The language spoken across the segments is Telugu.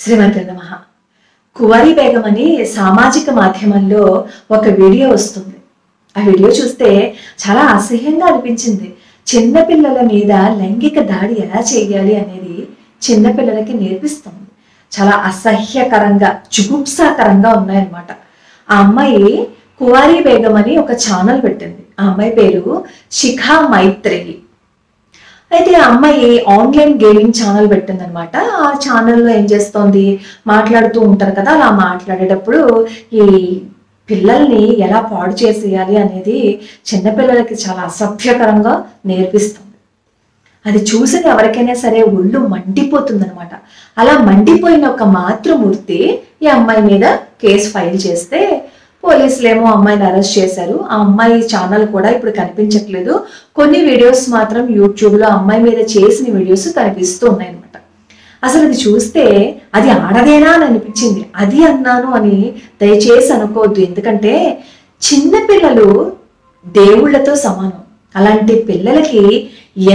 శ్రీమతి నమః. కువరి బేగం అని సామాజిక మాధ్యమంలో ఒక వీడియో వస్తుంది. ఆ వీడియో చూస్తే చాలా అసహ్యంగా అనిపించింది. చిన్నపిల్లల మీద లైంగిక దాడి ఎలా చేయాలి అనేది చిన్నపిల్లలకి నేర్పిస్తుంది. చాలా అసహ్యకరంగా, జుగుప్సాకరంగా ఉన్నాయన్నమాట. ఆ అమ్మాయి కువరి బేగం అని ఒక ఛానల్ పెట్టింది. ఆ అమ్మాయి పేరు శిఖా మైత్రేయి. అయితే ఆ అమ్మాయి ఆన్లైన్ గేమింగ్ ఛానల్ పెట్టింది అనమాట. ఆ ఛానల్లో ఏం చేస్తోంది, మాట్లాడుతూ ఉంటారు కదా, అలా మాట్లాడేటప్పుడు ఈ పిల్లల్ని ఎలా పాడు చేసేయాలి అనేది చిన్నపిల్లలకి చాలా అసభ్యకరంగా నేర్పిస్తుంది. అది చూసిన ఎవరికైనా సరే ఒళ్ళు మండిపోతుంది అనమాట. అలా మండిపోయిన ఒక మాతృమూర్తి ఈ అమ్మాయి మీద కేసు ఫైల్ చేస్తే పోలీసులేమో అమ్మాయిని అరెస్ట్ చేశారు. ఆ అమ్మాయి ఛానల్ కూడా ఇప్పుడు కనిపించట్లేదు. కొన్ని వీడియోస్ మాత్రం యూట్యూబ్లో అమ్మాయి మీద చేసిన వీడియోస్ కనిపిస్తూ ఉన్నాయి అనమాట. అసలు అది చూస్తే అది ఆడదేనా అని అనిపించింది. అది అన్నాను అని దయచేసి అనుకోవద్దు. ఎందుకంటే చిన్నపిల్లలు దేవుళ్లతో సమానం. అలాంటి పిల్లలకి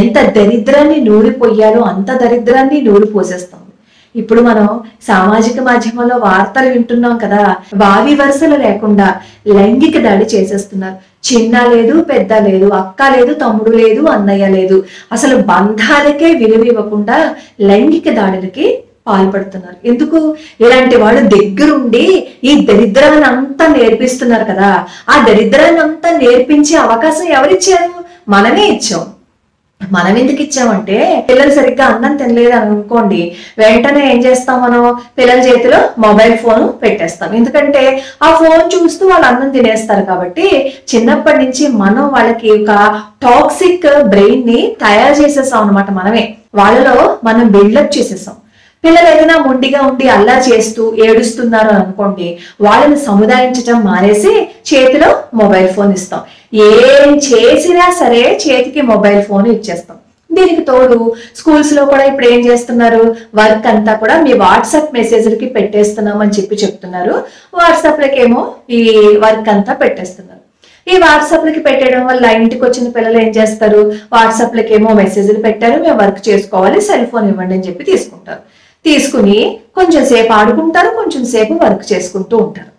ఎంత దరిద్రాన్ని నూరిపోయాలో అంత దరిద్రాన్ని నూరి పోసేస్తాం. ఇప్పుడు మనం సామాజిక మాధ్యమంలో వార్తలు వింటున్నాం కదా, వావి వరుసలు లేకుండా లైంగిక దాడి చేసేస్తున్నారు. చిన్న లేదు, పెద్ద లేదు, అక్క లేదు, తమ్ముడు లేదు, అన్నయ్య లేదు, అసలు బంధాలకే విలువ ఇవ్వకుండా లైంగిక దాడులకి పాల్పడుతున్నారు. ఎందుకు? ఇలాంటి వాళ్ళు దగ్గరుండి ఈ దరిద్రాన్ని అంతా నేర్పిస్తున్నారు కదా. ఆ దరిద్రాన్ని అంతా నేర్పించే అవకాశం ఎవరిచ్చారు? మనమే ఇచ్చాం. మనం ఎందుకు ఇచ్చామంటే, పిల్లలు సరిగ్గా అన్నం తినలేదు అనుకోండి, వెంటనే ఏం చేస్తాం, మనం పిల్లల చేతిలో మొబైల్ ఫోన్ పెట్టేస్తాం. ఎందుకంటే ఆ ఫోన్ చూస్తూ వాళ్ళు అన్నం తినేస్తారు. కాబట్టి చిన్నప్పటి నుంచి మనం వాళ్ళకి ఒక టాక్సిక్ బ్రెయిన్ ని తయారు చేసేసాం అనమాట. మనమే వాళ్ళలో మనం బిల్డప్ చేసేసాం. పిల్లలు ఏదైనా మొండిగా ఉండి అల్లా చేస్తూ ఏడుస్తున్నారు అనుకోండి, వాళ్ళని సముదాయించటం మానేసి చేతిలో మొబైల్ ఫోన్ ఇస్తాం. ఏం చేసినా సరే చేతికి మొబైల్ ఫోన్ ఇచ్చేస్తాం. దీనికి తోడు స్కూల్స్ లో కూడా ఇప్పుడు ఏం చేస్తున్నారు, వర్క్ అంతా కూడా మీ వాట్సాప్ మెసేజ్లకి పెట్టేస్తున్నాం అని చెప్తున్నారు. వాట్సాప్ లకి ఏమో ఈ వర్క్ అంతా పెట్టేస్తున్నారు. ఈ వాట్సాప్ లకి పెట్టడం వల్ల ఇంటికి వచ్చిన పిల్లలు ఏం చేస్తారు, వాట్సాప్ లకి ఏమో మెసేజ్లు పెట్టారు, మేము వర్క్ చేసుకోవాలి, సెల్ ఫోన్ ఇవ్వండి అని చెప్పి తీసుకుంటారు. తీసుకుని కొంచెం సేపు ఆడుకుంటారు, కొంచెం సేపు వర్క్ చేసుకుంటూ ఉంటారు.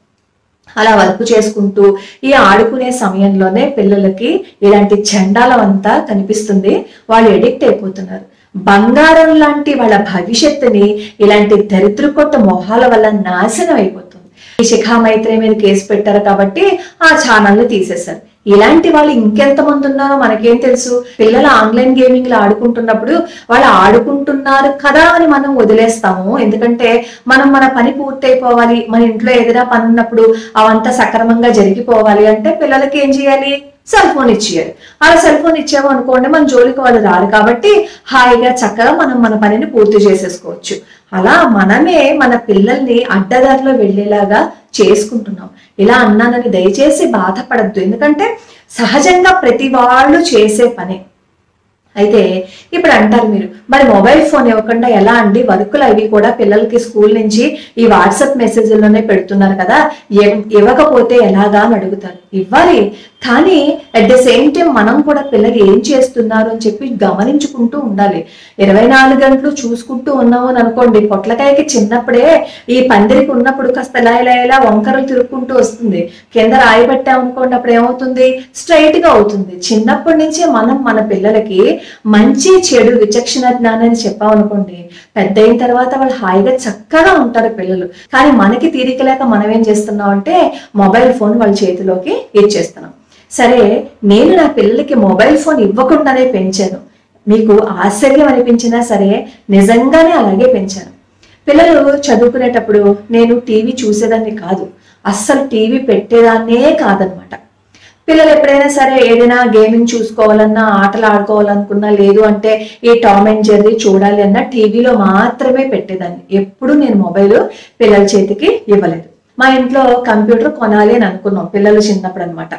అలా వర్క్ చేసుకుంటూ ఈ ఆడుకునే సమయంలోనే పిల్లలకి ఇలాంటి చండాలం అంతా కనిపిస్తుంది. వాళ్ళు ఎడిక్ట్ అయిపోతున్నారు. బంగారం లాంటి వాళ్ళ భవిష్యత్తుని ఇలాంటి దరిద్ర కొట్ట మొహాల వల్ల నాశనం అయిపోతుంది. ఈ శిఖా మైత్రేయి మీద కేసు పెట్టారు కాబట్టి ఆ ఛానల్ని తీసేశారు. ఇలాంటి వాళ్ళు ఇంకెంతమంది ఉన్నారో మనకేం తెలుసు. పిల్లలు ఆన్లైన్ గేమింగ్ లో ఆడుకుంటున్నప్పుడు వాళ్ళు ఆడుకుంటున్నారు కదా అని మనం వదిలేస్తాము. ఎందుకంటే మనం మన పని పూర్తయిపోవాలి, మన ఇంట్లో ఏదైనా పని ఉన్నప్పుడు అవంతా సక్రమంగా జరిగిపోవాలి అంటే పిల్లలకి ఏం చేయాలి, సెల్ ఫోన్ ఇచ్చేయాలి. అలా సెల్ ఫోన్ ఇచ్చాము అనుకోండి, మన జోలికి వాళ్ళు రారు కాబట్టి హాయిగా చక్కగా మనం మన పనిని పూర్తి చేసేసుకోవచ్చు. అలా మనమే మన పిల్లల్ని అడ్డదారిలో వెళ్ళేలాగా చేసుకుంటున్నాం. ఇలా అన్నానని దయచేసి బాధపడద్దు. ఎందుకంటే సహజంగా ప్రతి వాళ్ళు చేసే పనే. అయితే ఇప్పుడు అంటారు మీరు, మరి మొబైల్ ఫోన్ ఇవ్వకుండా ఎలా అండి, వర్కులు అవి కూడా పిల్లలకి స్కూల్ నుంచి ఈ వాట్సాప్ మెసేజ్లోనే పెడుతున్నారు కదా, ఇవ్వకపోతే ఎలాగా అని అడుగుతారు. ఇవ్వాలి, కానీ అట్ ద సేమ్ టైం మనం కూడా పిల్లలు ఏం చేస్తున్నారు అని చెప్పి గమనించుకుంటూ ఉండాలి. 24 గంటలు చూసుకుంటూ ఉన్నాము అని అనుకోండి, పొట్లకాయకి చిన్నప్పుడే ఈ పందిరికి ఉన్నప్పుడు కాస్త ఇలా ఇలా ఇలా వంకరలు తిరుక్కుంటూ వస్తుంది. కింద రాయి పెట్టామనుకోండి, అప్పుడు ఏమవుతుంది, స్ట్రైట్ గా అవుతుంది. చిన్నప్పటి నుంచే మనం మన పిల్లలకి మంచి చెడు విచక్షణ జ్ఞానాన్ని చెప్పామనుకోండి, పెద్ద అయిన తర్వాత వాళ్ళు హాయిగా చక్కగా ఉంటారు పిల్లలు. కానీ మనకి తీరిక లేక మనం ఏం చేస్తున్నాం అంటే మొబైల్ ఫోన్ వాళ్ళ చేతిలోకి ఇచ్చేస్తున్నాం. సరే, నేను నా పిల్లలకి మొబైల్ ఫోన్ ఇవ్వకుండానే పెంచాను. మీకు ఆశ్చర్యం అనిపించినా సరే నిజంగానే అలాగే పెంచాను. పిల్లలు చదువుకునేటప్పుడు నేను టీవీ చూసేదాన్ని కాదు, అస్సలు టీవీ పెట్టేదాన్నే కాదనమాట. పిల్లలు ఎప్పుడైనా సరే ఏదైనా గేమింగ్ చూసుకోవాలన్నా, ఆటలు ఆడుకోవాలనుకున్నా, లేదు అంటే ఈ టామ్ అండ్ జెర్రీ చూడాలి అన్నా టీవీలో మాత్రమే పెట్టేదాన్ని. ఎప్పుడు నేను మొబైల్ పిల్లల చేతికి ఇవ్వలేదు. మా ఇంట్లో కంప్యూటర్ కొనాలి అని అనుకున్నాం పిల్లలు చిన్నప్పుడు అనమాట.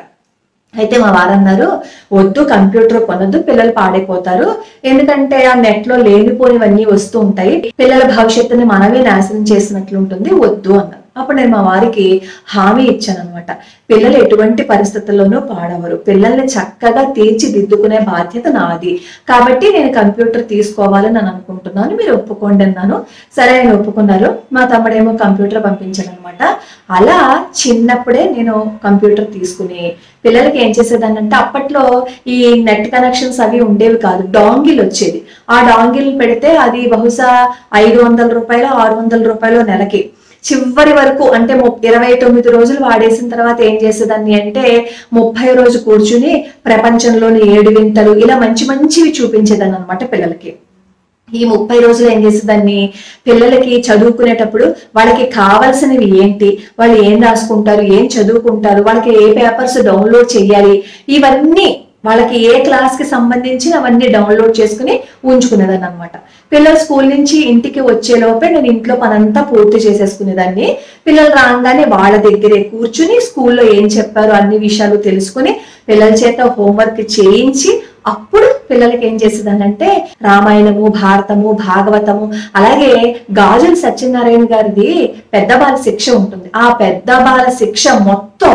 అయితే మా వారన్నారు, వద్దు కంప్యూటర్ కొనద్దు, పిల్లలు పాడైపోతారు, ఎందుకంటే ఆ నెట్ లో లేనిపోనివన్నీ వస్తూ ఉంటాయి, పిల్లల భవిష్యత్తుని మనమే నాశనం చేసినట్లు ఉంటుంది, వద్దు అన్నారు. అప్పుడు నేను మా వారికి హామీ ఇచ్చాను అనమాట, పిల్లలు ఎటువంటి పరిస్థితుల్లోనూ పాడవరు, పిల్లల్ని చక్కగా తీర్చిదిద్దుకునే బాధ్యత నాది, కాబట్టి నేను కంప్యూటర్ తీసుకోవాలని నేను అనుకుంటున్నాను, మీరు ఒప్పుకోండి అన్నాను. సరే ఆయన ఒప్పుకున్నారు. మా తమ్ముడేమో కంప్యూటర్ పంపించాడు అనమాట. అలా చిన్నప్పుడే నేను కంప్యూటర్ తీసుకుని పిల్లలకి ఏం చేసేదాన్ని అంటే, అప్పట్లో ఈ నెట్ కనెక్షన్స్ అవి ఉండేవి కాదు, డాంగిల్ వచ్చేది. ఆ డాంగిల్ పెడితే అది బహుశా 500 రూపాయలు 600 రూపాయలు నెలకి. చివరి వరకు అంటే 29 రోజులు వాడేసిన తర్వాత ఏం చేసేదాన్ని అంటే 30 రోజు కూర్చుని ప్రపంచంలోని 7 వింతలు ఇలా మంచి మంచివి చూపించేదాన్ని అనమాట పిల్లలకి. ఈ 30 రోజులు ఏం చేసేదాన్ని, పిల్లలకి చదువుకునేటప్పుడు వాళ్ళకి కావాల్సినవి ఏంటి, వాళ్ళు ఏం రాసుకుంటారు, ఏం చదువుకుంటారు, వాళ్ళకి ఏ పేపర్స్ డౌన్లోడ్ చేయాలి, ఇవన్నీ వాళ్ళకి ఏ క్లాస్ కి సంబంధించి అవన్నీ డౌన్లోడ్ చేసుకుని ఉంచుకునేదాన్ని అనమాట. పిల్లలు స్కూల్ నుంచి ఇంటికి వచ్చేలోపే నేను ఇంట్లో పనంతా పూర్తి చేసేసుకునేదాన్ని. పిల్లలు రాగానే వాళ్ళ దగ్గరే కూర్చుని స్కూల్లో ఏం చెప్పారో అన్ని విషయాలు తెలుసుకుని పిల్లల చేత హోంవర్క్ చేయించి అప్పుడు పిల్లలకి ఏం చేసేదాన్ని అంటే రామాయణము, భారతము, భాగవతము, అలాగే గాజుల సత్యనారాయణ గారిది పెద్ద బాల శిక్ష ఉంటుంది. ఆ పెద్ద బాల శిక్ష మొత్తం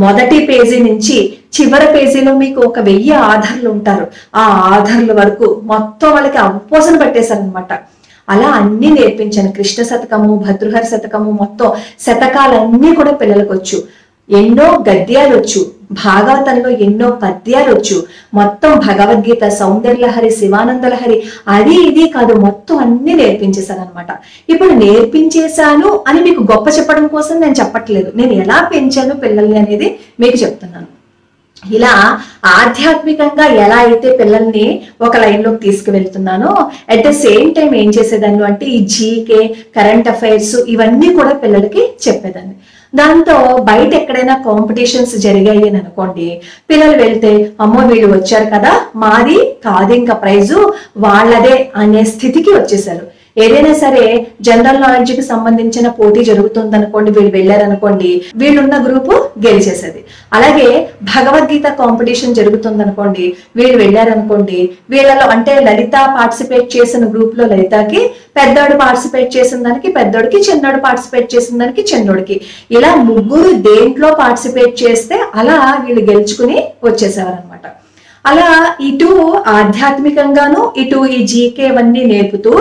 మొదటి పేజీ నుంచి చివరి పేజీలో మీకు ఒక 1000 ఆధార్లు ఉంటారు, ఆ ఆధార్ల వరకు మొత్తం వాళ్ళకి అవ్వోసన పట్టేశారనమాట. అలా అన్ని నేర్పించాను. కృష్ణ శతకము, భర్తృహరి శతకము, మొత్తం శతకాలన్నీ కూడా పిల్లలకు వచ్చు. ఎన్నో గద్యాలు వచ్చు, భాగవతంలో ఎన్నో పద్యాలు వచ్చు, మొత్తం భగవద్గీత, సౌందర్యలహరి, శివానందలహరి, అది ఇది కాదు, మొత్తం అన్ని నేర్పించేశాను అనమాట. ఇప్పుడు నేర్పించేశాను అని మీకు గొప్ప చెప్పడం కోసం నేను చెప్పట్లేదు, నేను ఎలా పెంచాను పిల్లల్ని అనేది మీకు చెప్తున్నాను. ఇలా ఆధ్యాత్మికంగా ఎలా అయితే పిల్లల్ని ఒక లైన్ లోకి తీసుకువెళ్తున్నానో అట్ ద సేమ్ టైం ఏం చేసేదాన్ని అంటే ఈ జీకే, కరెంట్ అఫైర్స్ ఇవన్నీ కూడా పిల్లలకి చెప్పేదాన్ని. దాంతో బయట ఎక్కడైనా కాంపిటీషన్స్ జరిగాయి అని అనుకోండి, పిల్లలు వెళ్తే అమ్మో వీళ్ళు వచ్చారు కదా, మాది కాదు ఇంకా ప్రైజు, వాళ్ళదే అనే స్థితికి వచ్చేసారు. ఏదైనా సరే జనరల్ నాలెడ్జ్ కి సంబంధించిన పోటీ జరుగుతుంది అనుకోండి, వీళ్ళు వెళ్ళారనుకోండి, వీళ్ళున్న గ్రూపు గెలిచేసేది. అలాగే భగవద్గీత కాంపిటీషన్ జరుగుతుంది అనుకోండి, వీళ్ళు వెళ్ళారనుకోండి, వీళ్ళలో అంటే లలిత పార్టిసిపేట్ చేసిన గ్రూప్ లో లలితకి, పెద్దోడు పార్టిసిపేట్ చేసిన దానికి పెద్దోడికి, చిన్నోడు పార్టిసిపేట్ చేసిన దానికి చిన్నోడికి, ఇలా ముగ్గురు దేంట్లో పార్టిసిపేట్ చేస్తే అలా వీళ్ళు గెలుచుకుని వచ్చేసేవారు అనమాట. అలా ఇటు ఆధ్యాత్మికంగాను ఇటు ఈ జీకే అవన్నీ నేర్పుతూ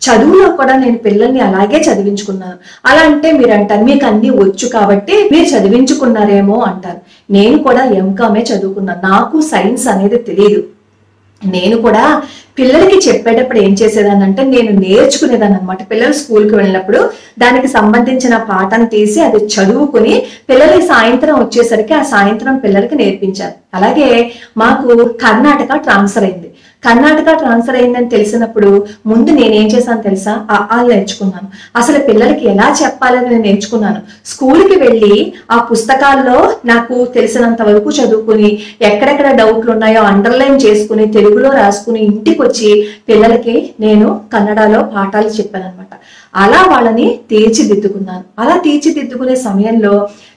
చదువులో కూడా నేను పిల్లల్ని అలాగే చదివించుకున్నాను. అలా అంటే మీరు అంటారు మీకు అన్ని వచ్చు కాబట్టి మీరు చదివించుకున్నారేమో అంటారు. నేను కూడా ఎంకామే చదువుకున్నాను, నాకు సైన్స్ అనేది తెలియదు. నేను కూడా పిల్లలకి చెప్పేటప్పుడు ఏం చేసేదాన్ని అంటే నేను నేర్చుకునేదాన్ని అనమాట. పిల్లలు స్కూల్కి వెళ్ళినప్పుడు దానికి సంబంధించిన పాఠం తీసి అది చదువుకుని పిల్లలకి సాయంత్రం వచ్చేసరికి ఆ సాయంత్రం పిల్లలకి నేర్పించాను. అలాగే మాకు కర్ణాటక ట్రాన్స్ఫర్ అయింది. కర్ణాటక ట్రాన్స్ఫర్ అయిందని తెలిసినప్పుడు ముందు నేనేం చేశాను తెలుసా, నేర్చుకున్నాను. అసలు పిల్లలకి ఎలా చెప్పాలని నేను నేర్చుకున్నాను. స్కూల్కి వెళ్ళి ఆ పుస్తకాల్లో నాకు తెలిసినంత వరకు చదువుకుని ఎక్కడెక్కడ డౌట్లు ఉన్నాయో అండర్లైన్ చేసుకుని తెలుగులో రాసుకుని ఇంటికి వచ్చి పిల్లలకి నేను కన్నడలో పాఠాలు చెప్పాను అనమాట. అలా వాళ్ళని తీర్చిదిద్దుకున్నాను. అలా తీర్చిదిద్దుకునే సమయంలో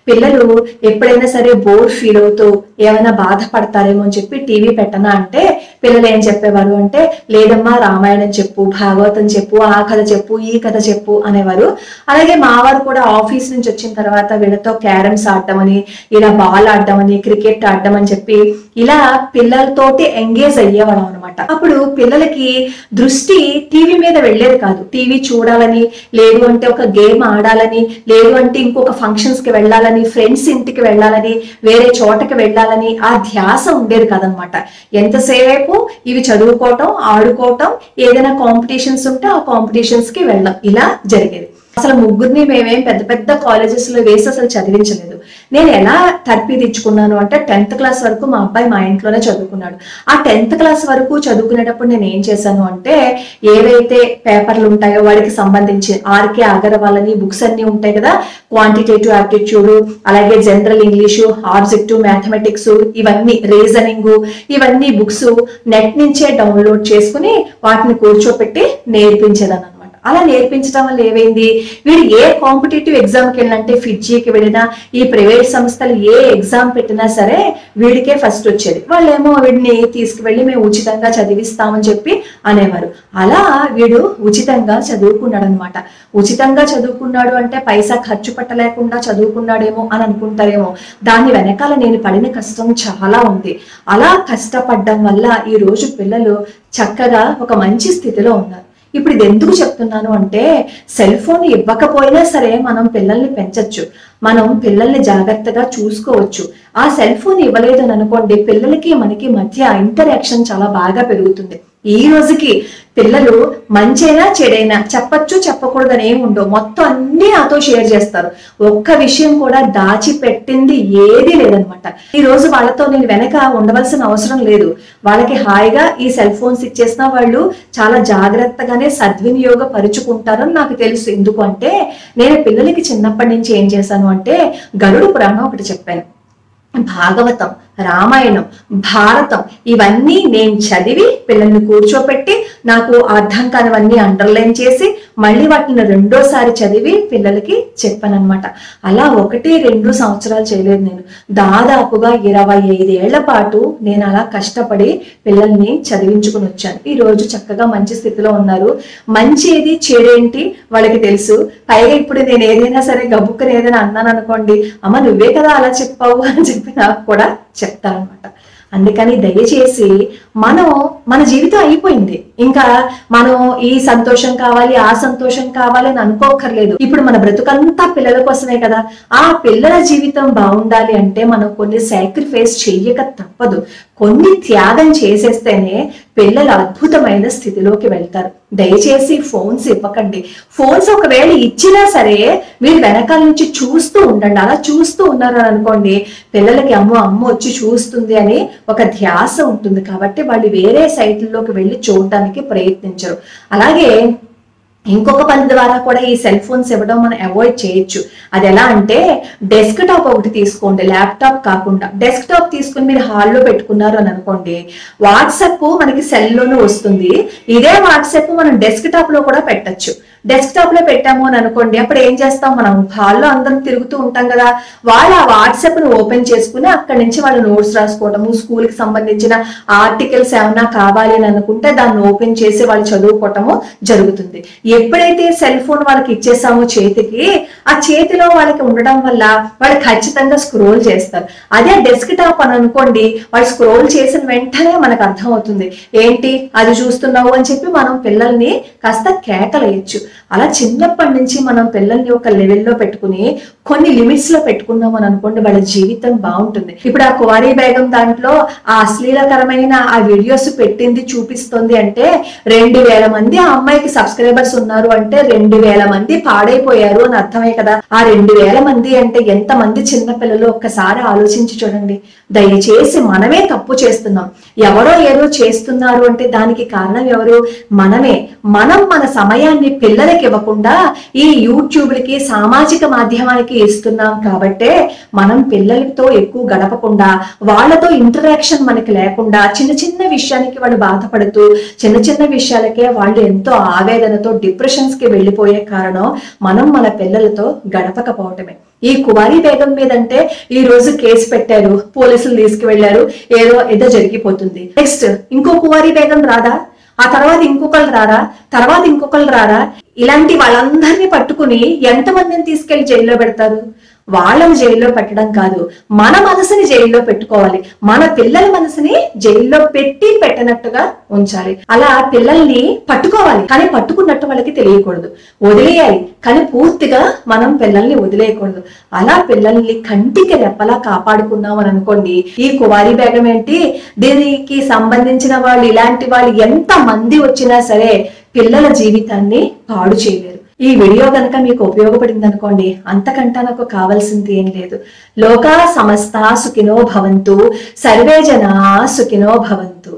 పిల్లలు ఎప్పుడైనా సరే బోర్ ఫీల్ అవుతూ ఏమైనా బాధపడతారేమో అని చెప్పి టీవీ పెట్టనా అంటే పిల్లలు ఏం చెప్పేవారు అంటే లేదమ్మా రామాయణం చెప్పు, భాగవతం చెప్పు, ఆ కథ చెప్పు, ఈ కథ చెప్పు అనేవారు. అలాగే మా వారు కూడా ఆఫీస్ నుంచి వచ్చిన తర్వాత వీళ్ళతో క్యారమ్స్ ఆడడం అని, ఇలా బాల్ ఆడడం అని, క్రికెట్ ఆడడం అని చెప్పి ఇలా పిల్లలతోటి ఎంగేజ్ అయ్యేవాళ్ళం అనమాట. అప్పుడు పిల్లలకి దృష్టి టీవీ మీద వెళ్ళేది కాదు. టీవీ చూడాలని, లేదు అంటే ఒక గేమ్ ఆడాలని, లేదు అంటే ఇంకొక ఫంక్షన్స్ కి వెళ్ళాలని, ఫ్రెండ్స్ ఇంటికి వెళ్ళాలని, వేరే చోటకి వెళ్ళాలని ఆ ధ్యాస ఉండేది కాదనమాట. ఎంతసేపు ఇవి చదువుకోవటం, ఆడుకోవటం, ఏదైనా కాంపిటీషన్స్ ఉంటే ఆ కాంపిటీషన్స్ కి వెళ్ళడం, ఇలా జరిగేది. అసలు ముగ్గురిని మేమేం పెద్ద పెద్ద కాలేజెస్ లో వేసి అసలు చదివించలేదు. నేను ఎలా తర్పిదిచ్చుకున్నాను అంటే 10th క్లాస్ వరకు మా అబ్బాయి మా ఇంట్లోనే చదువుకున్నాడు. ఆ 10th క్లాస్ వరకు చదువుకునేటప్పుడు నేను ఏం చేశాను అంటే ఏవైతే పేపర్లు ఉంటాయో వాడికి సంబంధించి ఆర్కే అగర్వాల్ అని బుక్స్ అన్ని ఉంటాయి కదా, క్వాంటిటేటివ్ ఆప్టిట్యూడ్, అలాగే జనరల్ ఇంగ్లీషు, ఆబ్జెక్టివ్ మ్యాథమెటిక్స్, ఇవన్నీ రీజనింగ్, ఇవన్నీ బుక్స్ నెట్ నుంచే డౌన్లోడ్ చేసుకుని వాటిని కూర్చోపెట్టి నేర్పించేదాన్ని అనమాట. అలా నేర్పించడం వల్ల ఏమైంది, వీడు ఏ కాంపిటేటివ్ ఎగ్జామ్కి వెళ్ళినంటే ఫిడ్జీకి వెళ్ళినా ఈ ప్రైవేట్ సంస్థలు ఏ ఎగ్జామ్ పెట్టినా సరే వీడికే ఫస్ట్ వచ్చేది. వాళ్ళేమో వీడిని తీసుకువెళ్ళి మేము ఉచితంగా చదివిస్తామని చెప్పి అనేవారు. అలా వీడు ఉచితంగా చదువుకున్నాడు అనమాట. ఉచితంగా చదువుకున్నాడు అంటే పైసా ఖర్చు పెట్టలేకుండా చదువుకున్నాడేమో అని అనుకుంటారేమో. దాని వెనకాల నేను పడిన కష్టం చాలా ఉంది. అలా కష్టపడడం వల్ల ఈ రోజు పిల్లలు చక్కగా ఒక మంచి స్థితిలో ఉన్నారు. ఇప్పుడు ఇది ఎందుకు చెప్తున్నాను అంటే, సెల్ ఫోన్ ఇవ్వకపోయినా సరే మనం పిల్లల్ని పెంచొచ్చు, మనం పిల్లల్ని జాగ్రత్తగా చూసుకోవచ్చు. ఆ సెల్ ఫోన్ ఇవ్వలేదు అని అనుకోండి, పిల్లలకి మనకి మధ్య ఇంటరాక్షన్ చాలా బాగా పెరుగుతుంది. ఈ రోజుకి పిల్లలు మంచైనా చెడైనా చెప్పచ్చు చెప్పకూడదని ఏమి ఉండవు, మొత్తం అన్ని నాతో షేర్ చేస్తారు. ఒక్క విషయం కూడా దాచిపెట్టింది ఏదీ లేదనమాట. ఈ రోజు వాళ్ళతో నేను వెనక ఉండవలసిన అవసరం లేదు. వాళ్ళకి హాయిగా ఈ సెల్ ఫోన్స్ ఇచ్చేసిన వాళ్ళు చాలా జాగ్రత్తగానే సద్వినియోగపరుచుకుంటారని నాకు తెలుసు. ఎందుకంటే నేను పిల్లలకి చిన్నప్పటి నుంచి ఏం చేశాను అంటే, గరుడ పురాణం ఒకటి చెప్పాను, భాగవతం, రామాయణం, భారతం ఇవన్నీ నేను చదివి పిల్లల్ని కూర్చోపెట్టి నాకు అర్థం కానివన్నీ అండర్లైన్ చేసి మళ్ళీ వాటిని రెండోసారి చదివి పిల్లలకి చెప్పానమాట. అలా 1-2 సంవత్సరాలు చేయలేదు, నేను దాదాపుగా 25 ఏళ్ల పాటు నేను అలా కష్టపడి పిల్లల్ని చదివించుకుని వచ్చాను. ఈ రోజు చక్కగా మంచి స్థితిలో ఉన్నారు. మంచి ఏది చెడేంటి వాళ్ళకి తెలుసు. పైగా ఇప్పుడు నేను ఏదైనా సరే గబుక్కని ఏదైనా అన్నాను అనుకోండి, అమ్మ నువ్వే కదా అలా చెప్పావు అని చెప్పి నాకు కూడా చెప్తారనమాట. అందుకని దయచేసి మన జీవితం అయిపోయింది, ఇంకా మనం ఈ సంతోషం కావాలి ఆ సంతోషం కావాలి అని అనుకోకర్లేదు. ఇప్పుడు మన బ్రతుకంతా పిల్లల కోసమే కదా. ఆ పిల్లల జీవితం బాగుండాలి అంటే మనం కొన్ని సాక్రిఫైస్ చెయ్యక తప్పదు. కొన్ని త్యాగం చేసేస్తేనే పిల్లలు అద్భుతమైన స్థితిలోకి వెళ్తారు. దయచేసి ఫోన్స్ ఇవ్వకండి. ఫోన్స్ ఒకవేళ ఇచ్చినా సరే మీరు వెనకాల నుంచి చూస్తూ ఉండండి. అలా చూస్తూ ఉన్నారు అని అనుకోండి, పిల్లలకి అమ్మ వచ్చి చూస్తుంది అని ఒక ధ్యాస ఉంటుంది. కాబట్టి వాళ్ళు వేరే సైట్లలోకి వెళ్ళి చూడడానికి ప్రయత్నించరు. అలాగే ఇంకొక పని ద్వారా కూడా ఈ సెల్ ఫోన్స్ ఇవ్వడం మనం అవాయిడ్ చేయొచ్చు. అది ఎలా అంటే, డెస్క్ టాప్ ఒకటి తీసుకోండి, ల్యాప్టాప్ కాకుండా. డెస్క్ టాప్ తీసుకుని మీరు హాల్లో పెట్టుకున్నారు అని అనుకోండి, వాట్సాప్ మనకి సెల్లోనూ వస్తుంది. ఇదే వాట్సాప్ మనం డెస్క్ టాప్ లో కూడా పెట్టచ్చు. డెస్క్ టాప్ లో పెట్టాము అని అనుకోండి, అప్పుడు ఏం చేస్తాం, మనం హాల్లో అందరం తిరుగుతూ ఉంటాం కదా, వాళ్ళు ఆ వాట్సాప్ ను ఓపెన్ చేసుకుని అక్కడి నుంచి వాళ్ళు నోట్స్ రాసుకోవడము, స్కూల్ కి సంబంధించిన ఆర్టికల్స్ ఏమైనా కావాలి అని అనుకుంటే దాన్ని ఓపెన్ చేసి వాళ్ళు చదువుకోవటము జరుగుతుంది. ఎప్పుడైతే సెల్ ఫోన్ వాళ్ళకి ఇచ్చేసామో చేతికి, ఆ చేతిలో వాళ్ళకి ఉండడం వల్ల వాళ్ళు ఖచ్చితంగా స్క్రోల్ చేస్తారు. అదే డెస్క్ టాప్ అని అనుకోండి, వాళ్ళు స్క్రోల్ చేసిన వెంటనే మనకు అర్థం అవుతుంది, ఏంటి అది చూస్తున్నావు అని చెప్పి మనం పిల్లల్ని కాస్త కేకలేయచ్చు. అలా చిన్నప్పటి నుంచి మనం పిల్లల్ని ఒక లెవెల్లో పెట్టుకుని కొన్ని లిమిట్స్ లో పెట్టుకున్నాం అని అనుకోండి, వాళ్ళ జీవితం బాగుంటుంది. ఇప్పుడు ఆ కువారీ బేగం దాంట్లో ఆ అశ్లీలకరమైన ఆ వీడియోస్ పెట్టింది చూపిస్తుంది అంటే 2000 మంది ఆ అమ్మాయికి సబ్స్క్రైబర్స్ ఉన్నారు అంటే 2000 మంది పాడైపోయారు అని అర్థమే కదా. ఆ 2000 మంది అంటే ఎంత మంది చిన్న పిల్లలు ఒక్కసారి ఆలోచించి చూడండి. దయచేసి మనమే తప్పు చేస్తున్నాం. ఎవరో ఏదో చేస్తున్నారు అంటే దానికి కారణం ఎవరు? మనమే. మనం మన సమయాన్ని పిల్లలకి ఇవ్వకుండా ఈ యూట్యూబ్లకి సామాజిక మాధ్యమానికి ఇస్తున్నాం. కాబట్టే మనం పిల్లలతో ఎక్కువ గడపకుండా, వాళ్ళతో ఇంటరాక్షన్ మనకి లేకుండా, చిన్న చిన్న విషయానికి వాళ్ళు బాధపడుతూ, చిన్న చిన్న విషయాలకే వాళ్ళు ఎంతో ఆవేదనతో డిప్రెషన్స్ కి వెళ్ళిపోయే కారణం మనం మన పిల్లలతో గడపకపోవటమే. ఈ కువారీ బేగం మీదంటే ఈ రోజు కేసు పెట్టారు, పోలీసులు తీసుకువెళ్లారు, ఏదో జరిగిపోతుంది. నెక్స్ట్ ఇంకో కువారీ బేగం రాదా, ఆ తర్వాత ఇంకొకళ్ళు రారా, ఇలాంటి వాళ్ళందరినీ పట్టుకుని ఎంతమందిని తీసుకెళ్లి జైల్లో పెడతారు? వాళ్ళని జైల్లో పెట్టడం కాదు, మన మనసుని జైల్లో పెట్టుకోవాలి. మన పిల్లల మనసుని జైల్లో పెట్టినట్టుగా ఉంచాలి. అలా పిల్లల్ని పట్టుకోవాలి, కానీ పట్టుకున్నట్టు వాళ్ళకి తెలియకూడదు. వదిలేయాలి, కానీ పూర్తిగా మనం పిల్లల్ని వదిలేయకూడదు. అలా పిల్లల్ని కంటికి రెప్పలా కాపాడుకున్నాం అని అనుకోండి, ఈ కువారీ బేగం ఏంటి, దీనికి సంబంధించిన వాళ్ళు ఇలాంటి వాళ్ళు ఎంత మంది వచ్చినా సరే పిల్లల జీవితాన్ని పాడు చేయలేరు. ఈ వీడియో కనుక మీకు ఉపయోగపడింది అనుకోండి, అంతకంటే నాకు కావాల్సింది ఏం లేదు. లోకా సమస్త సుఖినో భవంతు, సర్వే జనా సుఖినో భవంతు.